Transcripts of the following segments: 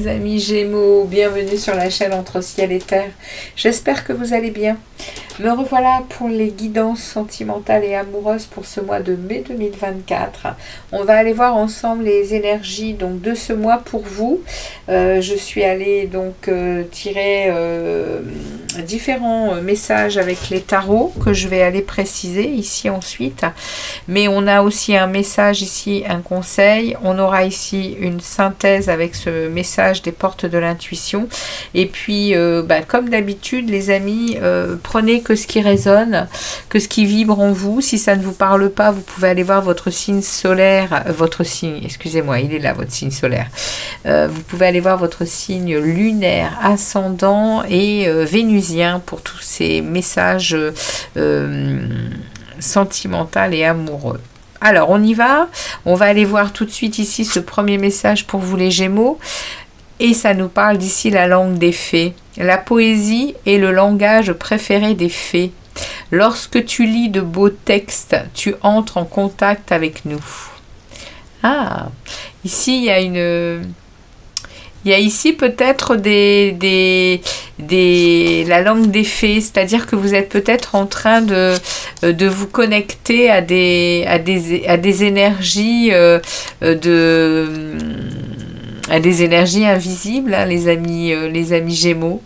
les amis Gémeaux, bienvenue sur la chaîne Entre Ciel et Terre. J'espère que vous allez bien. Me revoilà pour les guidances sentimentales et amoureuses pour ce mois de mai 2024. On va aller voir ensemble les énergies donc de ce mois pour vous. Je suis allée donc tirer différents messages avec les tarots que je vais aller préciser ici ensuite. Mais on a aussi un message ici, un conseil. On aura ici une synthèse avec ce message des portes de l'intuition. Et puis, comme d'habitude, les amis, prenez que ce qui résonne, que ce qui vibre en vous. Si ça ne vous parle pas, vous pouvez aller voir votre signe solaire, votre signe, excusez-moi, il est là, votre signe solaire. Vous pouvez aller voir votre signe lunaire, ascendant et vénusien pour tous ces messages sentimentaux et amoureux. Alors, on y va. On va aller voir tout de suite ici ce premier message pour vous les Gémeaux. Et ça nous parle d'ici la langue des fées. La poésie est le langage préféré des fées. Lorsque tu lis de beaux textes, tu entres en contact avec nous. Ah, ici il y a une... Il y a ici peut-être la langue des fées, c'est-à-dire que vous êtes peut-être en train de vous connecter à des énergies à des énergies invisibles, hein, les amis Gémeaux.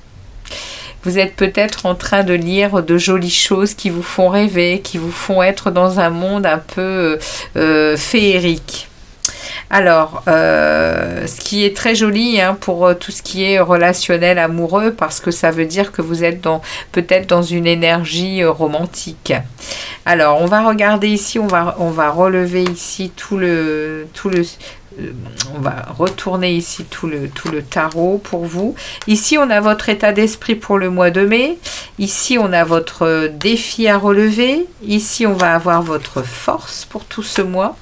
Vous êtes peut-être en train de lire de jolies choses qui vous font rêver, qui vous font être dans un monde un peu féerique. Alors, ce qui est très joli hein, pour tout ce qui est relationnel, amoureux, parce que ça veut dire que vous êtes peut-être dans une énergie romantique. Alors, on va regarder ici, on va relever ici on va retourner ici tout le tarot pour vous. Ici, on a votre état d'esprit pour le mois de mai. Ici, on a votre défi à relever. Ici, on va avoir votre force pour tout ce mois.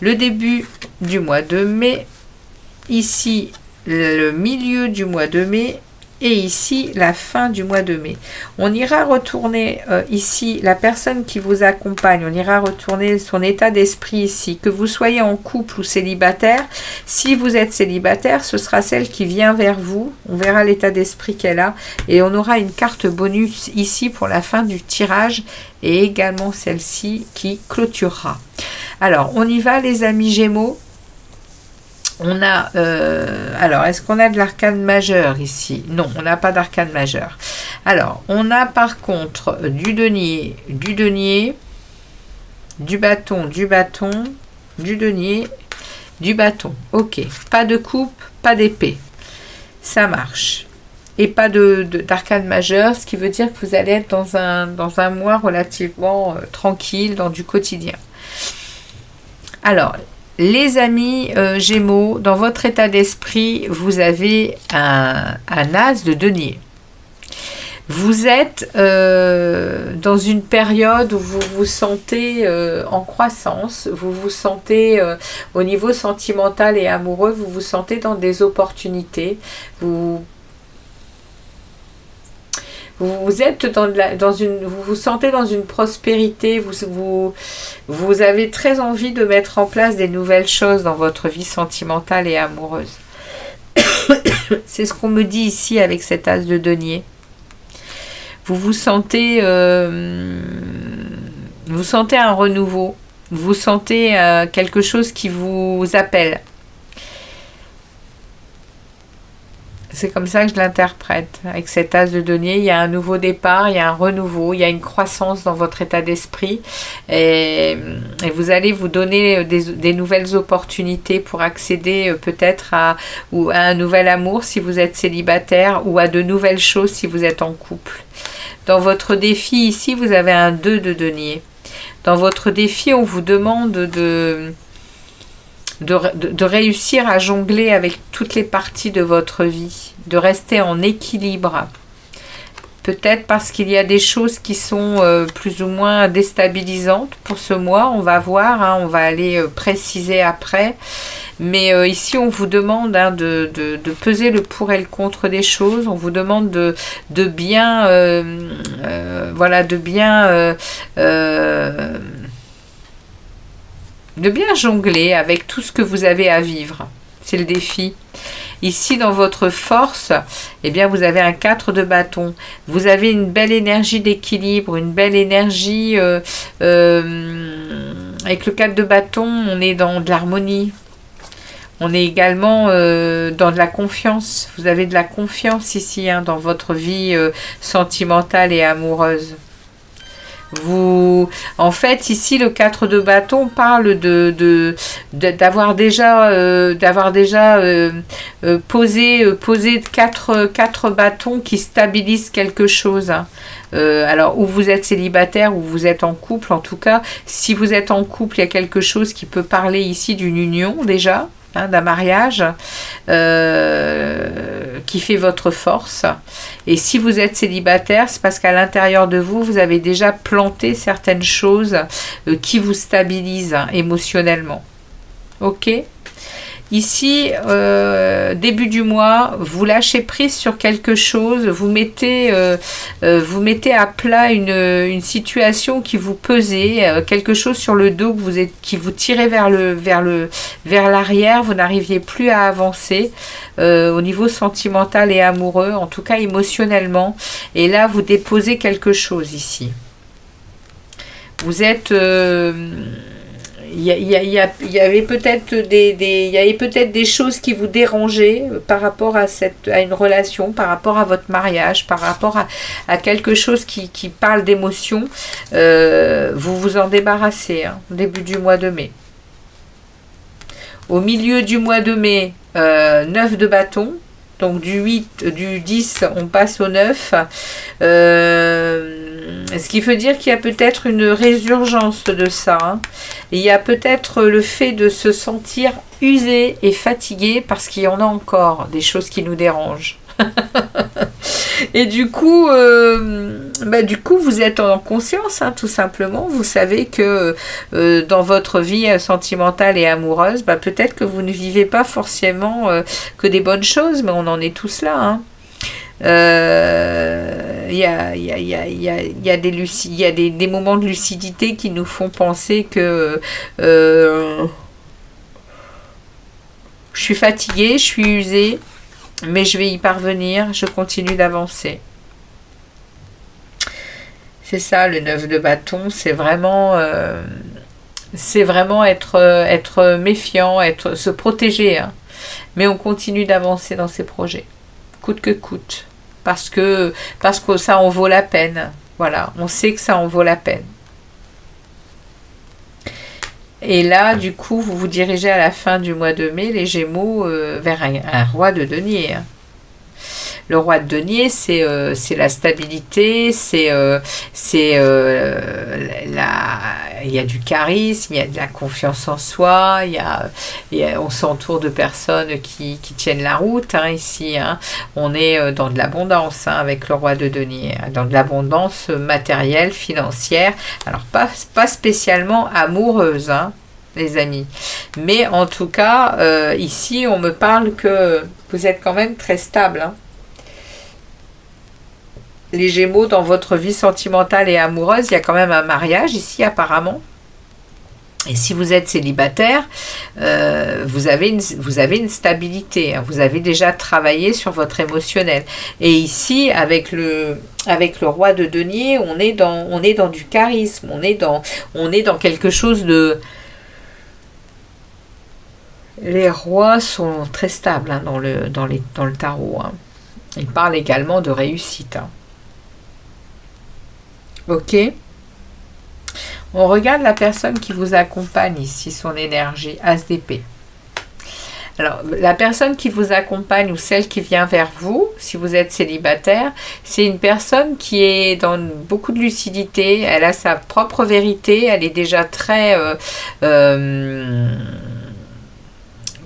Le début du mois de mai, ici le milieu du mois de mai et ici la fin du mois de mai. On ira retourner ici la personne qui vous accompagne, on ira retourner son état d'esprit ici, que vous soyez en couple ou célibataire. Si vous êtes célibataire, ce sera celle qui vient vers vous, on verra l'état d'esprit qu'elle a et on aura une carte bonus ici pour la fin du tirage et également celle-ci qui clôturera. Alors, on y va les amis Gémeaux. On a... alors, est-ce qu'on a de l'arcane majeur ici? Non, on n'a pas d'arcane majeur. Alors, on a par contre du denier, du bâton, du denier, du bâton. Ok, pas de coupe, pas d'épée. Ça marche. Et pas d'arcane majeur, ce qui veut dire que vous allez être dans un mois relativement tranquille, dans du quotidien. Alors, les amis Gémeaux, dans votre état d'esprit, vous avez un as de denier. Vous êtes dans une période où vous vous sentez en croissance, vous vous sentez au niveau sentimental et amoureux, vous vous sentez dans des opportunités, vous êtes vous vous sentez dans une prospérité, vous avez très envie de mettre en place des nouvelles choses dans votre vie sentimentale et amoureuse. C'est ce qu'on me dit ici avec cet as de denier. Vous sentez un renouveau, vous sentez quelque chose qui vous appelle. C'est comme ça que je l'interprète. Avec cet as de denier, il y a un nouveau départ, il y a un renouveau, il y a une croissance dans votre état d'esprit. Et vous allez vous donner des nouvelles opportunités pour accéder peut-être à un nouvel amour si vous êtes célibataire ou à de nouvelles choses si vous êtes en couple. Dans votre défi ici, vous avez un 2 de denier. Dans votre défi, on vous demande de réussir à jongler avec toutes les parties de votre vie, de rester en équilibre. Peut-être parce qu'il y a des choses qui sont plus ou moins déstabilisantes pour ce mois, on va voir, hein, on va aller préciser après. Mais ici, on vous demande hein, de peser le pour et le contre des choses. On vous demande de bien jongler avec tout ce que vous avez à vivre. C'est le défi. Ici, dans votre force, eh bien, vous avez un 4 de bâton. Vous avez une belle énergie d'équilibre, une belle énergie... avec le 4 de bâton, on est dans de l'harmonie. On est également dans de la confiance. Vous avez de la confiance ici, hein, dans votre vie sentimentale et amoureuse. En fait, ici, le 4 de bâton parle d'avoir déjà posé quatre bâtons qui stabilisent quelque chose, hein. Alors, ou vous êtes célibataire ou vous êtes en couple, en tout cas, si vous êtes en couple, il y a quelque chose qui peut parler ici d'une union déjà, hein, d'un mariage qui fait votre force. Et si vous êtes célibataire, c'est parce qu'à l'intérieur de vous, vous avez déjà planté certaines choses qui vous stabilisent, hein, émotionnellement. Ok ? Ici, début du mois, vous lâchez prise sur quelque chose, vous mettez à plat une situation qui vous pesait, quelque chose sur le dos qui vous tirait vers l'arrière, vous n'arriviez plus à avancer au niveau sentimental et amoureux, en tout cas émotionnellement. Et là, vous déposez quelque chose ici. Vous êtes... il y avait peut-être des choses qui vous dérangeaient par rapport à une relation, par rapport à votre mariage, par rapport à quelque chose qui parle d'émotion. Vous vous en débarrassez, hein, au début du mois de mai. Au milieu du mois de mai, 9 de bâton. Donc du 10, on passe au 9. Ce qui veut dire qu'il y a peut-être une résurgence de ça, hein. Il y a peut-être le fait de se sentir usé et fatigué parce qu'il y en a encore des choses qui nous dérangent. Et du coup, vous êtes en conscience, hein, tout simplement. Vous savez que dans votre vie sentimentale et amoureuse, peut-être que vous ne vivez pas forcément que des bonnes choses, mais on en est tous là, hein. Il y a des moments de lucidité qui nous font penser que je suis fatiguée, je suis usée, mais je vais y parvenir, je continue d'avancer. C'est ça, le 9 de bâton, c'est vraiment être méfiant, se protéger, hein. Mais on continue d'avancer dans ces projets, coûte que coûte. Parce que ça en vaut la peine. Voilà, on sait que ça en vaut la peine. Et là, du coup, vous vous dirigez à la fin du mois de mai, les Gémeaux, vers un roi de denier, hein. Le roi de denier, c'est la stabilité, il y a du charisme, il y a de la confiance en soi, on s'entoure de personnes qui tiennent la route, hein, ici, hein. On est dans de l'abondance, hein, avec le roi de denier, hein, dans de l'abondance matérielle, financière, alors pas spécialement amoureuse, hein, les amis. Mais en tout cas, ici, on me parle que vous êtes quand même très stable, hein. Les Gémeaux, dans votre vie sentimentale et amoureuse, il y a quand même un mariage ici, apparemment. Et si vous êtes célibataire, vous avez une stabilité, hein. Vous avez déjà travaillé sur votre émotionnel. Et ici, avec le roi de denier, on est dans du charisme, on est dans quelque chose de... Les rois sont très stables, hein, dans le tarot, hein. Ils parlent également de réussite, hein. Ok. On regarde la personne qui vous accompagne ici, son énergie, As d'épée. Alors, la personne qui vous accompagne ou celle qui vient vers vous, si vous êtes célibataire, c'est une personne qui est dans beaucoup de lucidité, elle a sa propre vérité, elle est déjà très...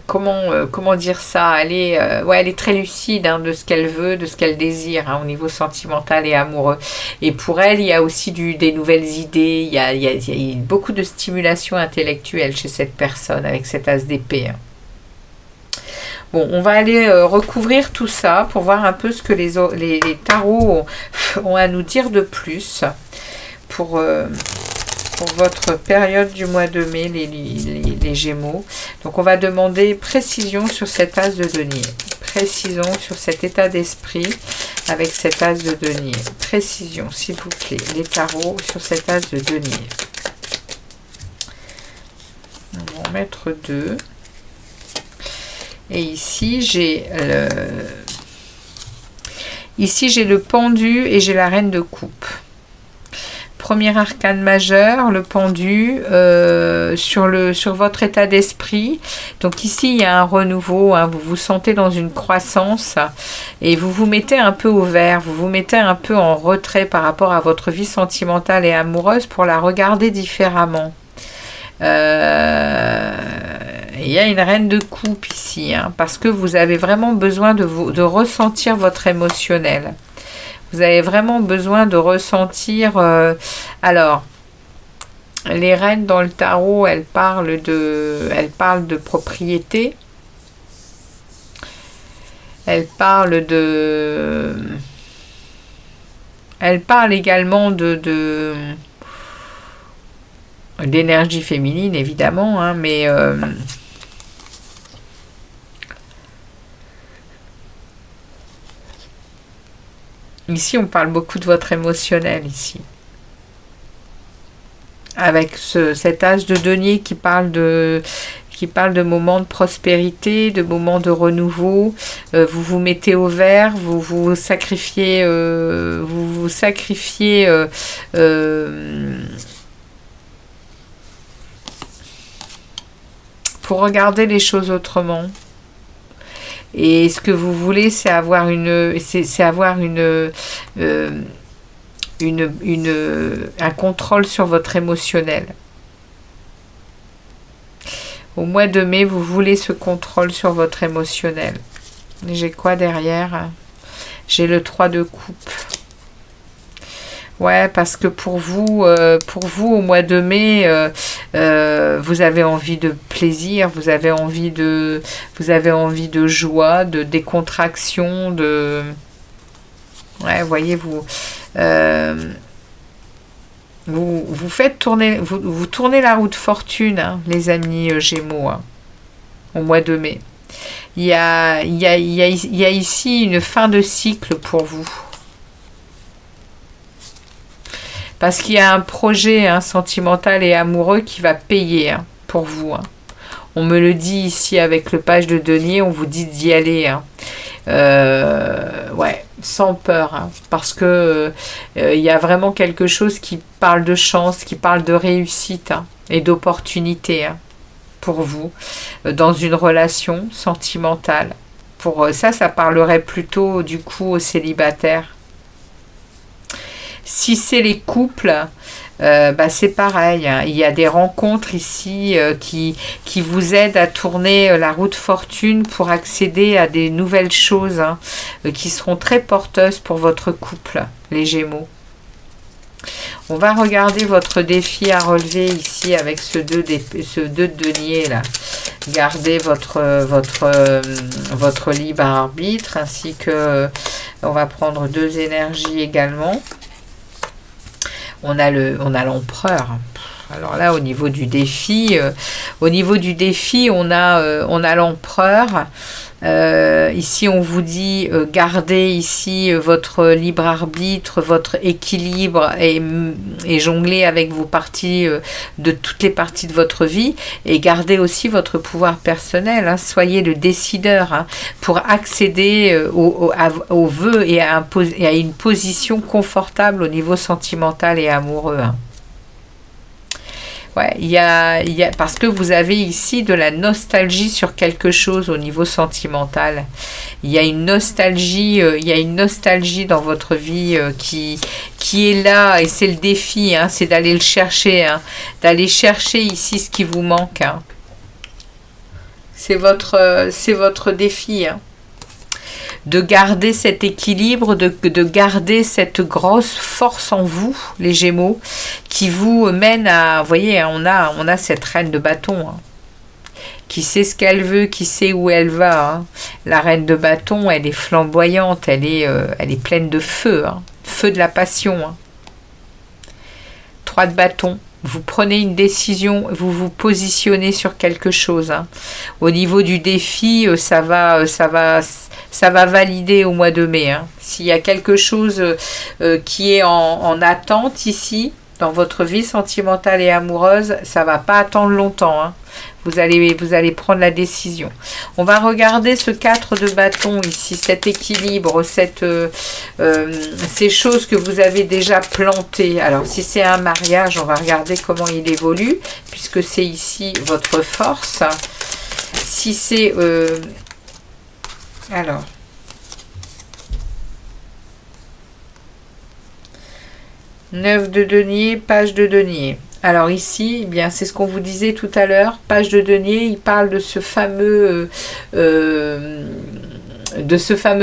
comment dire ça, elle est très lucide, hein, de ce qu'elle veut, de ce qu'elle désire, hein, au niveau sentimental et amoureux. Et pour elle, il y a aussi des nouvelles idées, il y a beaucoup de stimulation intellectuelle chez cette personne avec cet as d'épée, hein. Bon, on va aller recouvrir tout ça pour voir un peu ce que les tarots ont à nous dire de plus pour votre période du mois de mai, les Gémeaux. Donc, on va demander précision sur cet as de denier. Précision sur cet état d'esprit avec cet as de denier. Précision, s'il vous plaît, les tarots sur cet as de denier. On va en mettre 2. Et ici, j'ai le pendu et j'ai la reine de coupe. Premier arcane majeur, le pendu, sur votre état d'esprit. Donc ici, il y a un renouveau, hein, vous vous sentez dans une croissance et vous vous mettez un peu au vert, vous vous mettez un peu en retrait par rapport à votre vie sentimentale et amoureuse pour la regarder différemment. Il y a une reine de coupe ici, hein, parce que vous avez vraiment besoin de ressentir votre émotionnel. Vous avez vraiment besoin de ressentir... alors, les reines dans le tarot, elles parlent de propriété. Elles parlent également d'énergie féminine, évidemment, hein, mais... ici, on parle beaucoup de votre émotionnel, ici. Avec cet as de denier qui parle de moments de prospérité, de moments de renouveau. Vous vous mettez au vert, vous vous sacrifiez, pour regarder les choses autrement. Et ce que vous voulez, c'est avoir un contrôle sur votre émotionnel. Au mois de mai, vous voulez ce contrôle sur votre émotionnel. J'ai quoi derrière? J'ai le 3 de coupe. Ouais, parce que pour vous, au mois de mai, vous avez envie de plaisir, vous avez envie de joie, de décontraction, ouais, voyez, vous faites tourner, vous tournez la roue de fortune, hein, les amis Gémeaux, hein, au mois de mai. Il y a ici une fin de cycle pour vous. Parce qu'il y a un projet, hein, sentimental et amoureux qui va payer, hein, pour vous. Hein. On me le dit ici avec le page de denier, on vous dit d'y aller. Hein. Ouais, sans peur. Hein, parce que il y a vraiment quelque chose qui parle de chance, qui parle de réussite, hein, et d'opportunité, hein, pour vous dans une relation sentimentale. Pour ça parlerait plutôt du coup aux célibataires. Si c'est les couples, c'est pareil. Hein. Il y a des rencontres ici qui vous aident à tourner la roue de fortune pour accéder à des nouvelles choses, hein, qui seront très porteuses pour votre couple, les Gémeaux. On va regarder votre défi à relever ici avec ce 2 de denier là. Gardez votre libre arbitre, ainsi que on va prendre 2 énergies également. On a l'empereur. Alors là, au niveau du défi, on a l'empereur. Ici, on vous dit gardez ici votre libre arbitre, votre équilibre et jongler avec vos parties, de toutes les parties de votre vie, et gardez aussi votre pouvoir personnel. Hein. Soyez le décideur, hein, pour accéder aux vœux et à une position confortable au niveau sentimental et amoureux. Hein. Ouais, parce que vous avez ici de la nostalgie sur quelque chose au niveau sentimental. Il y a une nostalgie, dans votre vie qui est là, et c'est le défi, hein, c'est d'aller le chercher, hein, d'aller chercher ici ce qui vous manque. Hein. C'est votre défi. Hein. De garder cet équilibre, de garder cette grosse force en vous, les Gémeaux, qui vous mène à... Vous voyez, on a cette reine de bâton, hein, qui sait ce qu'elle veut, qui sait où elle va. Hein. La reine de bâton, elle est flamboyante, elle est pleine de feu, hein, feu de la passion. Hein. 3 de bâton. vous prenez une décision, vous vous positionnez sur quelque chose. Hein. Au niveau du défi, ça va valider au mois de mai. Hein. S'il y a quelque chose qui est en attente ici, dans votre vie sentimentale et amoureuse, ça va pas attendre longtemps. Hein. Vous allez prendre la décision. On va regarder ce 4 de bâton ici, cet équilibre, ces choses que vous avez déjà plantées. Alors, si c'est un mariage, on va regarder comment il évolue, puisque c'est ici votre force. Si c'est... alors... Neuf de denier, page de denier. Alors ici, eh bien, c'est ce qu'on vous disait tout à l'heure. Page de denier, il parle de ce fameux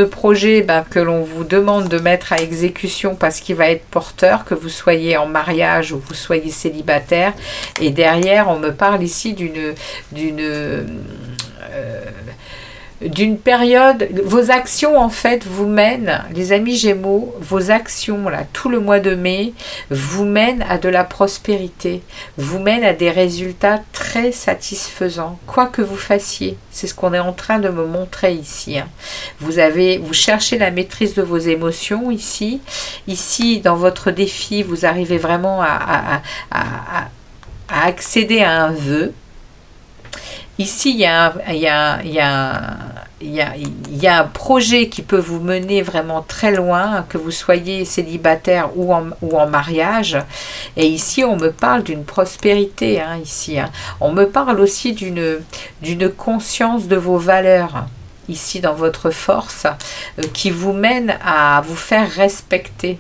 projet que l'on vous demande de mettre à exécution parce qu'il va être porteur, que vous soyez en mariage ou vous soyez célibataire. Et derrière, on me parle ici d'une période, vos actions en fait vous mènent, les amis Gémeaux, vos actions là, tout le mois de mai, vous mènent à de la prospérité, vous mènent à des résultats très satisfaisants, quoi que vous fassiez. C'est ce qu'on est en train de me montrer ici. Hein. Vous cherchez la maîtrise de vos émotions ici. Ici, dans votre défi, vous arrivez vraiment à accéder à un vœu. Ici, il y a un projet qui peut vous mener vraiment très loin, que vous soyez célibataire ou en mariage. Et ici, on me parle d'une prospérité. Hein, ici, hein. On me parle aussi d'une conscience de vos valeurs, ici dans votre force, qui vous mène à vous faire respecter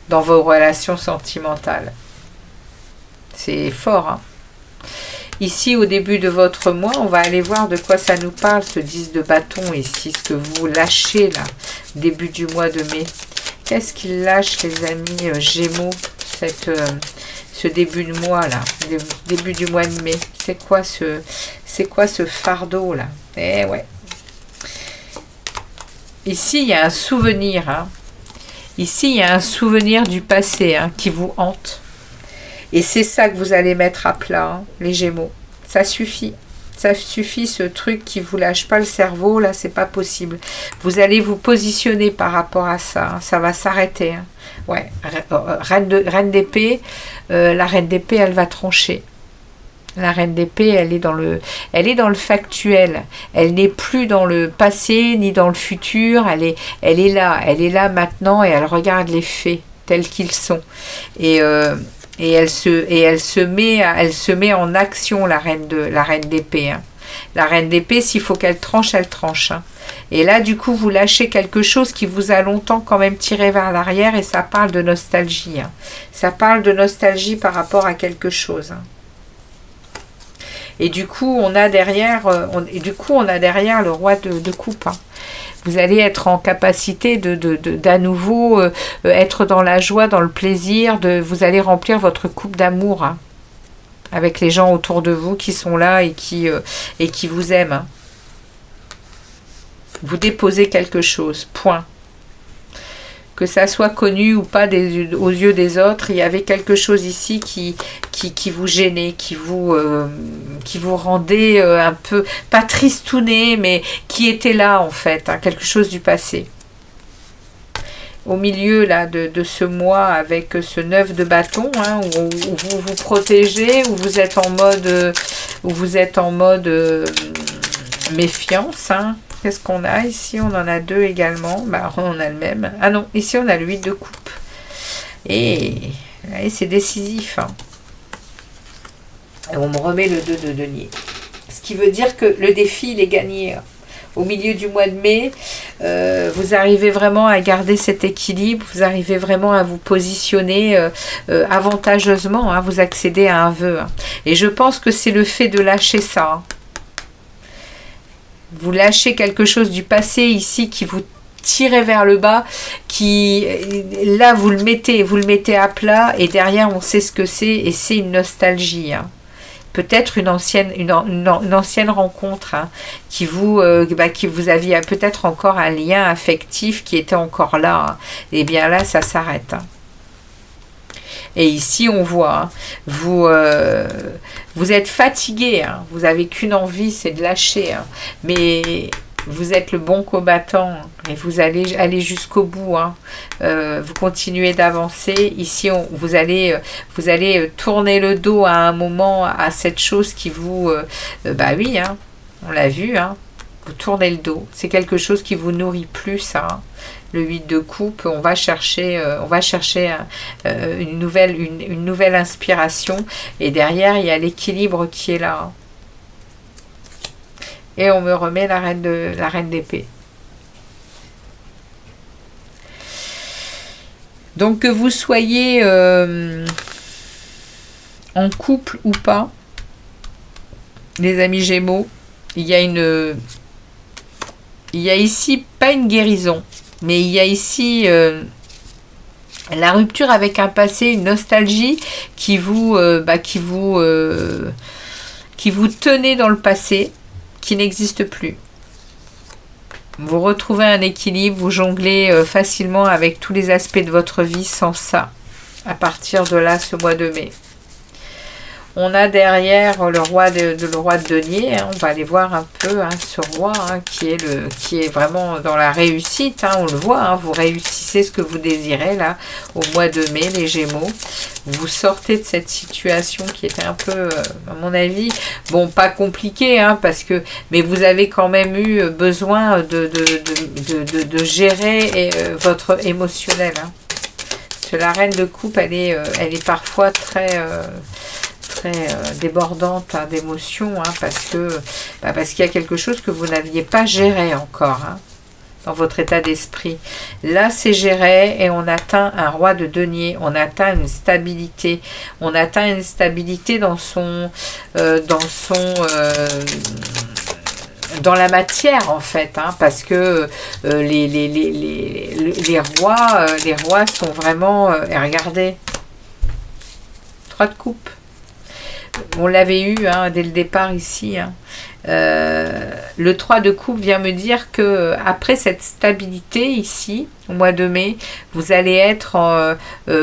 dans vos relations sentimentales. C'est fort. Hein. Ici, au début de votre mois, on va aller voir de quoi ça nous parle, ce 10 de bâton ici, ce que vous lâchez là, début du mois de mai. Qu'est-ce qu'il lâche, les amis Gémeaux, ce début de mois là, début du mois de mai? C'est quoi ce fardeau là? Eh ouais. Ici, il y a un souvenir. Hein. Ici, il y a un souvenir du passé hein, qui vous hante. Et c'est ça que vous allez mettre à plat, hein, les Gémeaux. Ça suffit. Ça suffit, ce truc qui vous lâche pas le cerveau, là, c'est pas possible. Vous allez vous positionner par rapport à ça. Hein, ça va s'arrêter. Hein. Ouais, reine d'épée. La reine d'épée, elle va trancher. La reine d'épée, elle est dans le factuel. Elle n'est plus dans le passé ni dans le futur. Elle est là maintenant et elle regarde les faits tels qu'ils sont. Et elle se met en action, la reine d'épée. Hein. La reine d'épée, s'il faut qu'elle tranche, elle tranche. Hein. Et là, du coup, vous lâchez quelque chose qui vous a longtemps quand même tiré vers l'arrière et ça parle de nostalgie. Hein. Ça parle de nostalgie par rapport à quelque chose. Hein. Et du coup, on a derrière le roi de coupe. Hein. Vous allez être en capacité d'à nouveau être dans la joie, dans le plaisir. Vous allez remplir votre coupe d'amour hein, avec les gens autour de vous qui sont là et qui vous aiment. Hein. Vous déposez quelque chose, point. Que ça soit connu ou pas aux yeux des autres, il y avait quelque chose ici qui vous gênait, qui vous rendait un peu, pas tristouné, mais qui était là en fait, hein, quelque chose du passé. Au milieu là de ce mois avec ce 9 de bâton, hein, où vous vous protégez, où vous êtes en mode méfiance, hein. Qu'est-ce qu'on a ici? On en a deux également. Bah, on a le même. Ah non, ici on a le 8 de coupe. Et c'est décisif. Hein. Et on me remet le 2 de denier. Ce qui veut dire que le défi, il est gagné. Hein. Au milieu du mois de mai, vous arrivez vraiment à garder cet équilibre. Vous arrivez vraiment à vous positionner avantageusement. Hein, vous accédez à un vœu. Hein. Et je pense que c'est le fait de lâcher ça. Hein. Vous lâchez quelque chose du passé ici qui vous tirait vers le bas, là vous le mettez à plat et derrière on sait ce que c'est et c'est une nostalgie. Hein. Peut-être une ancienne rencontre hein, qui vous aviez peut-être encore un lien affectif qui était encore là. Hein. Et bien là ça s'arrête. Hein. Et ici, on voit, hein, vous êtes fatigué, hein, vous avez qu'une envie, c'est de lâcher. Hein, mais vous êtes le bon combattant et vous allez aller jusqu'au bout. Hein. Vous continuez d'avancer. Ici, vous allez tourner le dos à un moment à cette chose qui vous... bah oui, hein, on l'a vu, hein, vous tournez le dos. C'est quelque chose qui vous nourrit plus, ça. Hein. Le 8 de coupe, on va chercher une nouvelle inspiration. Et derrière, il y a l'équilibre qui est là. Hein. Et on me remet la reine d'épée. Donc que vous soyez en couple ou pas, les amis Gémeaux, il y a ici pas une guérison, mais il y a ici la rupture avec un passé, une nostalgie qui vous tenait dans le passé, qui n'existe plus. Vous retrouvez un équilibre, vous jonglez facilement avec tous les aspects de votre vie sans ça, à partir de là, ce mois de mai. On a derrière le roi de denier, hein, on va aller voir un peu hein, ce roi hein, qui est vraiment dans la réussite, hein, on le voit, hein, vous réussissez ce que vous désirez là, au mois de mai, les Gémeaux. Vous sortez de cette situation qui était un peu, à mon avis, bon, pas compliquée, hein, mais vous avez quand même eu besoin de gérer votre émotionnel. Hein. Parce que la reine de coupe, elle est parfois très débordante hein, d'émotions, hein, parce qu'il y a quelque chose que vous n'aviez pas géré encore hein, dans votre état d'esprit. Là, c'est géré et on atteint un roi de denier, on atteint une stabilité, dans la matière en fait, hein, parce que les rois sont vraiment, et regardez, 3 de coupe. On l'avait eu hein, dès le départ ici. Hein. Le 3 de coupe vient me dire que après cette stabilité ici, au mois de mai, vous allez être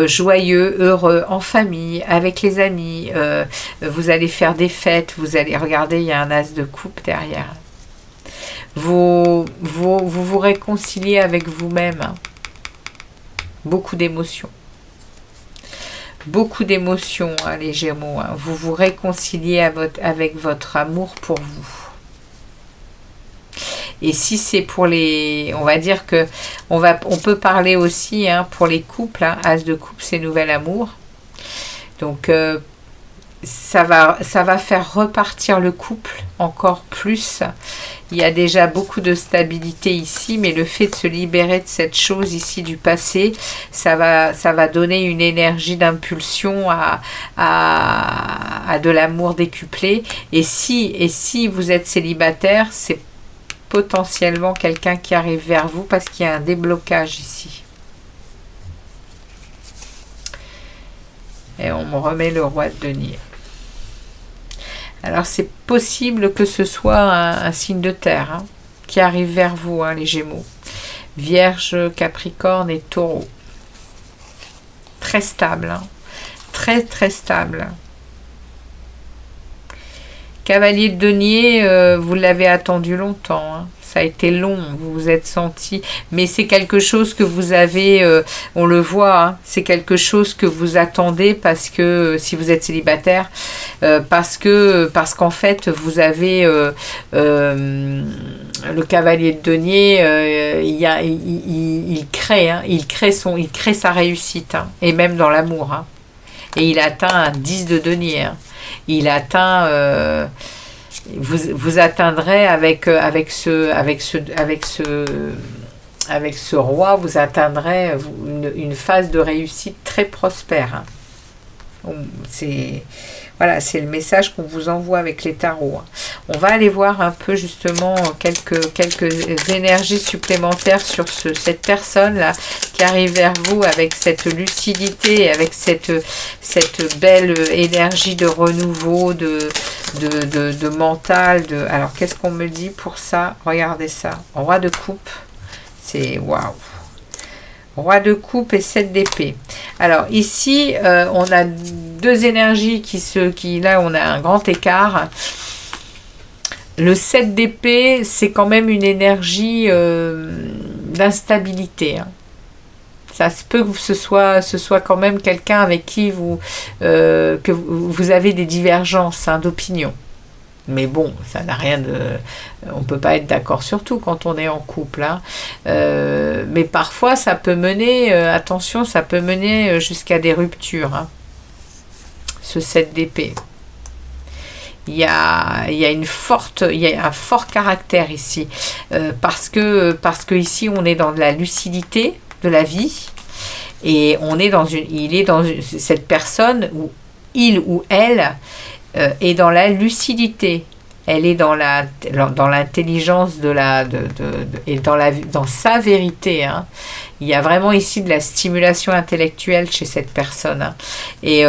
joyeux, heureux, en famille, avec les amis. Vous allez faire des fêtes. Vous allez regarder, il y a un as de coupe derrière. Vous réconciliez avec vous-même. Hein. Beaucoup d'émotions. Beaucoup d'émotions, hein, les Gémeaux. Hein. Vous vous réconciliez avec votre amour pour vous. Et si c'est pour les... On va dire que... On peut parler aussi hein, pour les couples. Hein, as de coupe, c'est nouvel amour. Donc, ça va faire repartir le couple encore plus. Il y a déjà beaucoup de stabilité ici, mais le fait de se libérer de cette chose ici du passé, ça va donner une énergie d'impulsion à de l'amour décuplé. Et si vous êtes célibataire, c'est potentiellement quelqu'un qui arrive vers vous parce qu'il y a un déblocage ici. Et on me remet le roi de denier. Alors, c'est possible que ce soit un signe de terre hein, qui arrive vers vous, hein, les Gémeaux. Vierge, Capricorne et Taureau. Très stable. Hein, très, très stable. Cavalier de denier, vous l'avez attendu longtemps. Hein. Ça a été long, vous vous êtes senti. Mais c'est quelque chose que vous avez, on le voit, hein, c'est quelque chose que vous attendez parce que, si vous êtes célibataire, parce qu'en fait, vous avez le cavalier de denier, il crée sa réussite, hein, et même dans l'amour. Hein. Et il atteint un 10 de denier. Hein. Il atteint... vous atteindrez avec ce roi, vous atteindrez une phase de réussite très prospère. Hein. Voilà, c'est le message qu'on vous envoie avec les tarots. Hein. On va aller voir un peu justement quelques énergies supplémentaires sur cette personne-là qui arrive vers vous avec cette lucidité, avec cette belle énergie de renouveau, de mental. Alors, qu'est-ce qu'on me dit pour ça? Regardez ça. Roi de coupe, c'est waouh. Roi de coupe et 7 d'épée. Alors ici, on a deux énergies qui là, on a un grand écart. Le 7 d'épée, c'est quand même une énergie d'instabilité. Hein. Ça se peut que ce soit quand même quelqu'un avec qui que vous avez des divergences d'opinion. Mais bon, ça n'a rien de... On ne peut pas être d'accord sur tout quand on est en couple. Hein. Mais parfois, ça peut mener... attention, ça peut mener jusqu'à des ruptures. Hein. Ce 7 d'épée. Il y a un fort caractère ici. Parce que ici, on est dans de la lucidité de la vie. Et cette personne, ou il ou elle... est dans la lucidité, elle est dans l'intelligence et dans sa vérité. Hein. Il y a vraiment ici de la stimulation intellectuelle chez cette personne. Hein. Et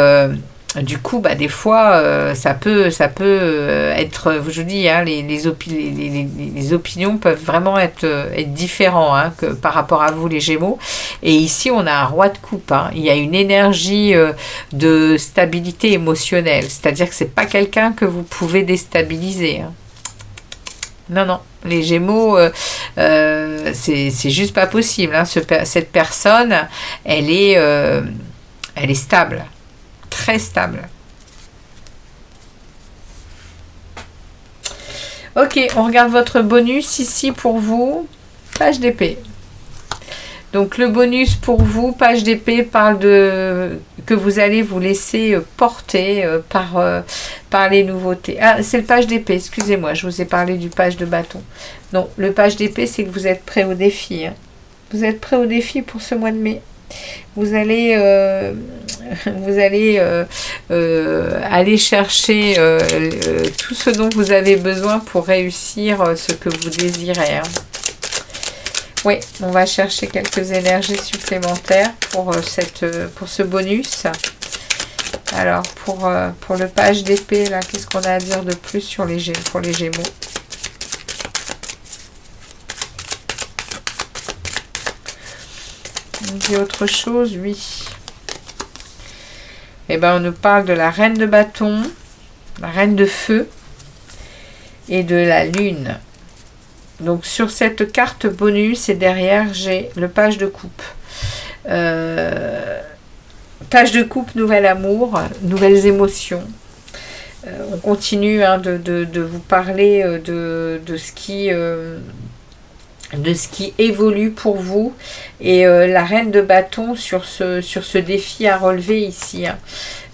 du coup, des fois, ça peut être, je vous dis, hein, les opinions peuvent vraiment être différentes par rapport à vous, les Gémeaux. Et ici, on a un roi de coupe. Hein. Il y a une énergie de stabilité émotionnelle. C'est-à-dire que c'est pas quelqu'un que vous pouvez déstabiliser. Hein. Non. Les Gémeaux, c'est juste pas possible. Hein. Cette personne, elle est stable. Très stable. Ok, on regarde votre bonus ici pour vous. Page d'épée. Donc le bonus pour vous, page d'épée, parle de que vous allez vous laisser porter par les nouveautés. Ah, c'est le page d'épée, excusez-moi, je vous ai parlé du page de bâton. Non, le page d'épée, c'est que vous êtes prêt au défi. Hein. Vous êtes prêt au défi pour ce mois de mai. Vous allez aller chercher tout ce dont vous avez besoin pour réussir ce que vous désirez. Hein. Oui, on va chercher quelques énergies supplémentaires pour ce bonus. Alors, pour le page d'épée, là, qu'est-ce qu'on a à dire de plus pour les Gémeaux? On dit autre chose, oui. Eh bien, on nous parle de la reine de bâton, la reine de feu et de la lune. Donc, sur cette carte bonus, et derrière, j'ai le page de coupe. Page de coupe, nouvel amour, nouvelles émotions. On continue de vous parler de ce qui évolue pour vous, et la reine de bâton sur ce défi à relever ici, hein.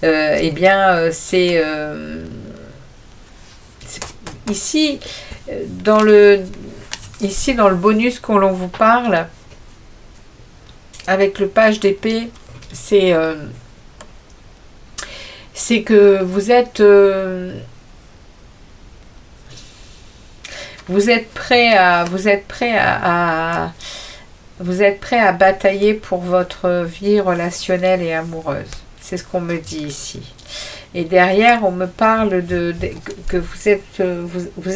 Eh bien c'est ici dans le bonus qu'on l'on vous parle avec le page d'épée, c'est que vous êtes prêt à batailler pour votre vie relationnelle et amoureuse. C'est ce qu'on me dit ici. Et derrière, on me parle que vous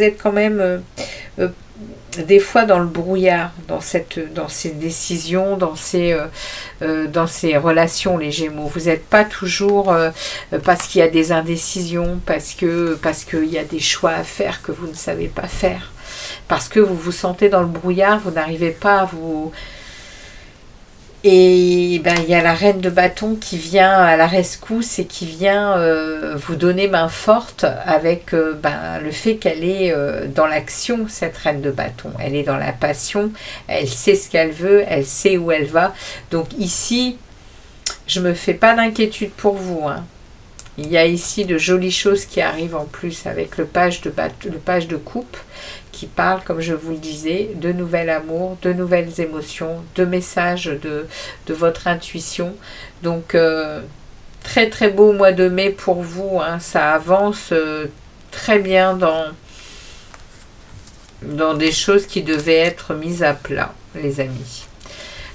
êtes quand même des fois dans le brouillard, dans ces décisions, dans ces relations, les Gémeaux. Vous n'êtes pas toujours parce qu'il y a des indécisions, parce qu'il y a des choix à faire que vous ne savez pas faire. Parce que vous vous sentez dans le brouillard, vous n'arrivez pas à vous... Et il y a la reine de bâton qui vient à la rescousse et qui vient vous donner main forte avec le fait qu'elle est dans l'action, cette reine de bâton. Elle est dans la passion, elle sait ce qu'elle veut, elle sait où elle va. Donc ici, je ne me fais pas d'inquiétude pour vous, hein. Il y a ici de jolies choses qui arrivent en plus avec le page de coupe qui parle, comme je vous le disais, de nouvel amour, de nouvelles émotions, de messages de votre intuition. Donc, très très beau mois de mai pour vous, hein. Ça avance très bien dans des choses qui devaient être mises à plat, les amis.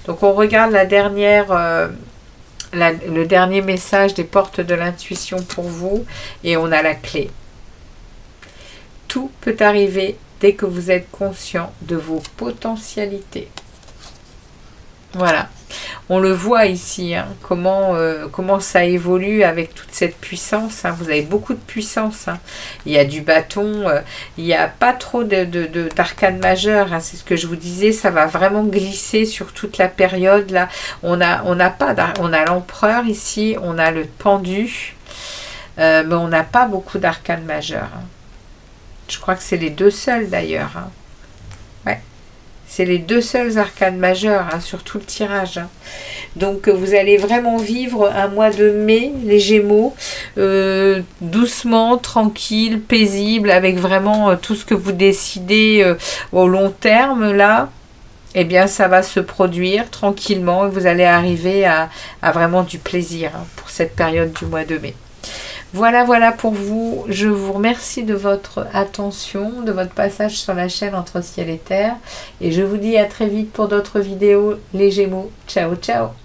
Donc, on regarde le dernier message des portes de l'intuition pour vous, et on a la clé. Tout peut arriver dès que vous êtes conscient de vos potentialités. Voilà. On le voit ici, hein, comment ça évolue avec toute cette puissance. Hein. Vous avez beaucoup de puissance. Hein. Il y a du bâton, il n'y a pas trop d'arcane majeure. Hein. C'est ce que je vous disais, ça va vraiment glisser sur toute la période. Là, on a l'empereur ici, on a le pendu, mais on n'a pas beaucoup d'arcane majeure. Hein. Je crois que c'est les deux seuls d'ailleurs. Hein. Ouais. C'est les deux seuls arcanes majeures hein, sur tout le tirage. Hein. Donc vous allez vraiment vivre un mois de mai, les Gémeaux, doucement, tranquille, paisible, avec vraiment tout ce que vous décidez au long terme là. Eh bien ça va se produire tranquillement et vous allez arriver à vraiment du plaisir hein, pour cette période du mois de mai. Voilà pour vous. Je vous remercie de votre attention, de votre passage sur la chaîne Entre Ciel et Terre. Et je vous dis à très vite pour d'autres vidéos. Les Gémeaux, ciao ciao.